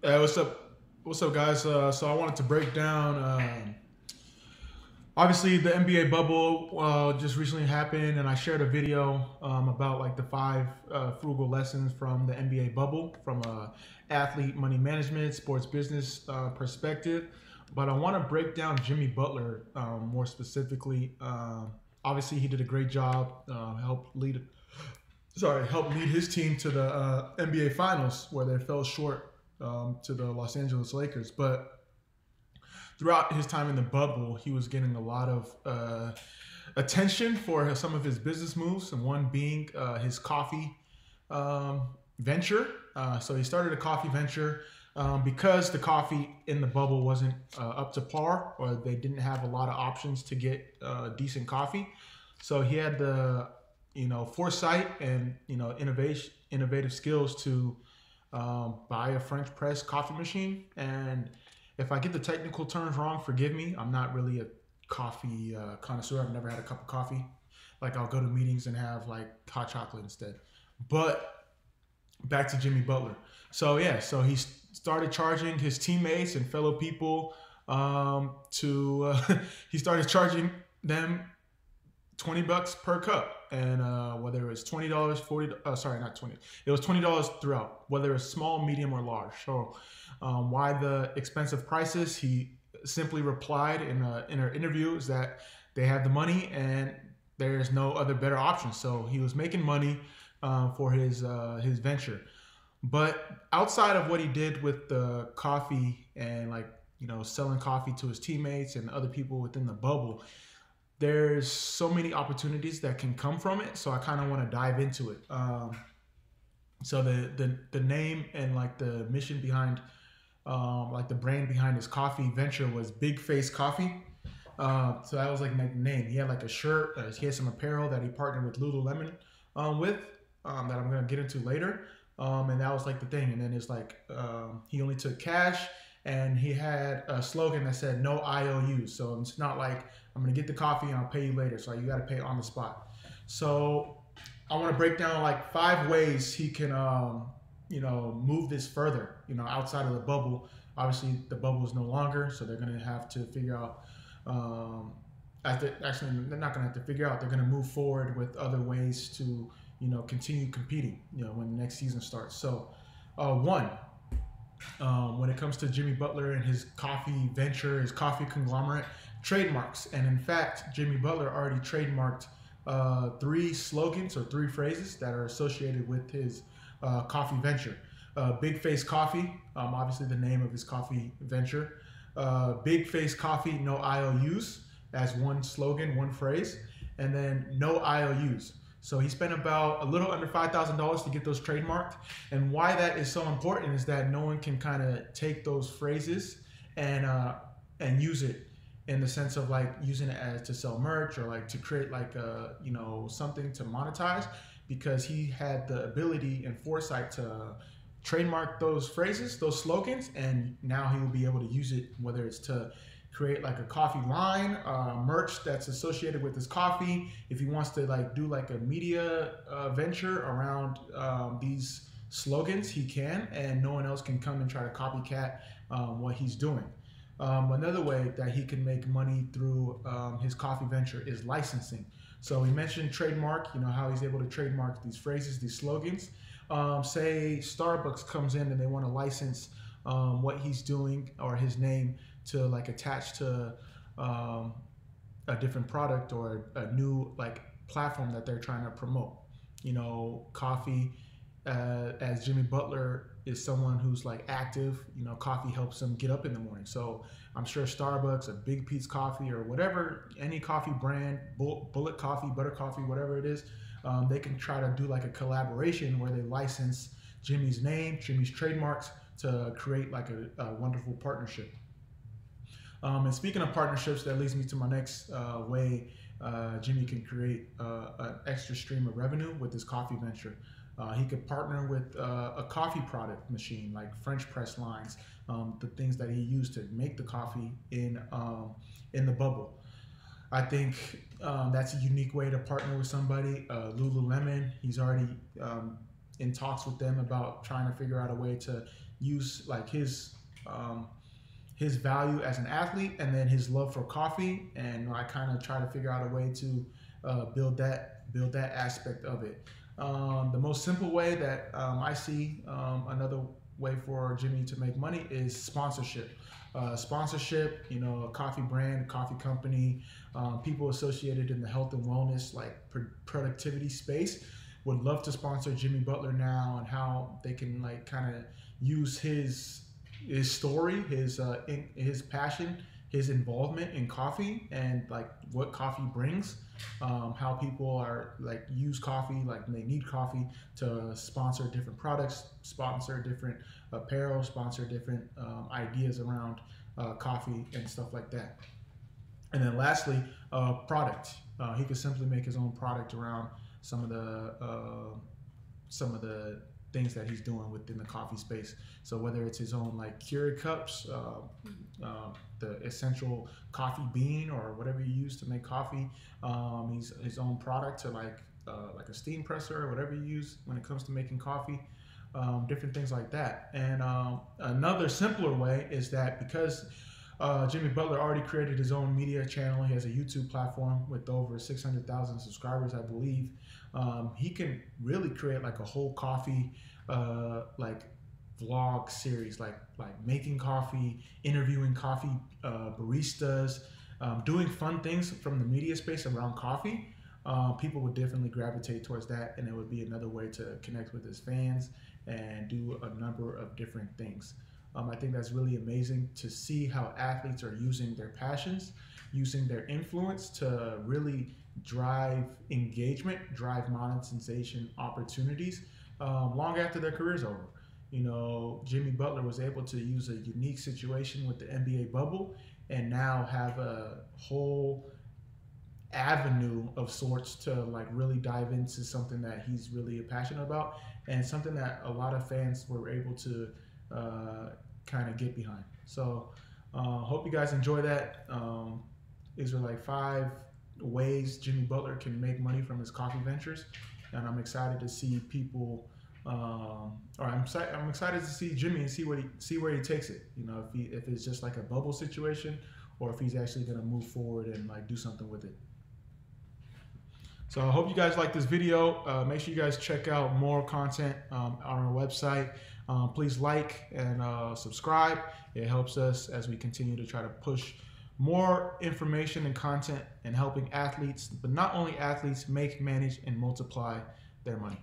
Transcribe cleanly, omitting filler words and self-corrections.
What's up? What's up, guys? So I wanted to break down. Obviously, the NBA bubble just recently happened, and I shared a video about like the five frugal lessons from the NBA bubble from a athlete, money management, sports business perspective. But I want to break down Jimmy Butler more specifically. Obviously, he did a great job, helped lead his team to the NBA Finals, where they fell short to the Los Angeles Lakers. But throughout his time in the bubble, he was getting a lot of attention for some of his business moves, and one being his coffee venture. So he started a coffee venture because the coffee in the bubble wasn't up to par, or they didn't have a lot of options to get decent coffee. So he had the foresight and innovative skills to buy a French press coffee machine. And if I get the technical terms wrong, forgive me. I'm not really a coffee connoisseur. I've never had a cup of coffee. Like, I'll go to meetings and have like hot chocolate instead. But back to Jimmy Butler. So yeah, so he started charging his teammates and fellow people he started charging them $20 per cup, and whether it was $20, sorry, not 20, it was $20 throughout, whether it's small, medium, or large. So why the expensive prices? He simply replied in an interview is that they have the money and there's no other better option. So he was making money for his venture. But outside of what he did with the coffee and selling coffee to his teammates and other people within the bubble, there's so many opportunities that can come from it. So I kind of want to dive into it. So the name and like the mission behind, like the brand behind his coffee venture was Big Face Coffee. So that was like the name. He had like a shirt. He had some apparel that he partnered with Lululemon with that I'm gonna get into later. And that was like the thing. And then it's like he only took cash, and he had a slogan that said no IOUs. So it's not like I'm gonna get the coffee and I'll pay you later. So you got to pay on the spot. So I want to break down like 5 ways he can move this further. Outside of the bubble. Obviously, the bubble is no longer, so they're gonna have to figure out. Actually, they're not gonna have to figure out. They're gonna move forward with other ways to continue competing. When the next season starts. So one. When it comes to Jimmy Butler and his coffee venture, his coffee conglomerate, trademarks. And in fact, Jimmy Butler already trademarked 3 slogans or 3 phrases that are associated with his coffee venture. Big Face Coffee, obviously the name of his coffee venture. Big Face Coffee, no IOUs, as one slogan, one phrase. And then no IOUs. So he spent about a little under $5,000 to get those trademarked. And why that is so important is that no one can kind of take those phrases and use it in the sense of like using it as to sell merch or like to create like a something to monetize, because he had the ability and foresight to trademark those phrases, those slogans, and now he will be able to use it, whether it's to create like a coffee line, merch that's associated with his coffee. If he wants to like do like a media venture around these slogans, he can, and no one else can come and try to copycat what he's doing. Another way that he can make money through his coffee venture is licensing. So we mentioned trademark, how he's able to trademark these phrases, these slogans. Say Starbucks comes in and they want to license what he's doing or his name to like attach to a different product or a new like platform that they're trying to promote. Coffee, as Jimmy Butler is someone who's like active, coffee helps him get up in the morning. So I'm sure Starbucks, a Big Pete's Coffee, or whatever, any coffee brand, Bullet Coffee, Butter Coffee, whatever it is, they can try to do like a collaboration where they license Jimmy's name, Jimmy's trademarks, to create like a wonderful partnership. And speaking of partnerships, that leads me to my next way Jimmy can create an extra stream of revenue with his coffee venture. He could partner with a coffee product machine, like French press lines, the things that he used to make the coffee in the bubble. I think that's a unique way to partner with somebody. Lululemon, he's already in talks with them about trying to figure out a way to use like his value as an athlete and then his love for coffee, and I kind of try to figure out a way to build that aspect of it. The most simple way that I see another way for Jimmy to make money is sponsorship. Sponsorship, you know, a coffee brand, a coffee company, people associated in the health and wellness, like productivity space, would love to sponsor Jimmy Butler now, and how they can like kind of use his story, his passion, his involvement in coffee, and like what coffee brings, how people are like use coffee, like they need coffee to sponsor different products, sponsor different apparel, sponsor different ideas around coffee and stuff like that. And then lastly, product. He could simply make his own product around some of the things that he's doing within the coffee space. So whether it's his own like Keurig cups, the essential coffee bean, or whatever you use to make coffee, he's his own product to like a steam presser or whatever you use when it comes to making coffee, different things like that. And another simpler way is that because Jimmy Butler already created his own media channel. He has a YouTube platform with over 600,000 subscribers, I believe. He can really create like a whole coffee like vlog series, like making coffee, interviewing coffee baristas, doing fun things from the media space around coffee. People would definitely gravitate towards that, and it would be another way to connect with his fans and do a number of different things. I think that's really amazing to see how athletes are using their passions, using their influence to really drive engagement, drive monetization opportunities long after their career's over. You know, Jimmy Butler was able to use a unique situation with the NBA bubble and now have a whole avenue of sorts to like really dive into something that he's really passionate about, and something that a lot of fans were able to kind of get behind. So hope you guys enjoy that. These are like 5 ways Jimmy Butler can make money from his coffee ventures, and I'm excited to see people I'm excited to see Jimmy and see where he takes it. You know, if it's just like a bubble situation, or if he's actually going to move forward and like do something with it. So I hope you guys like this video. Make sure you guys check out more content on our website. Please like and subscribe. It helps us as we continue to try to push more information and content and helping athletes, but not only athletes, make, manage, and multiply their money.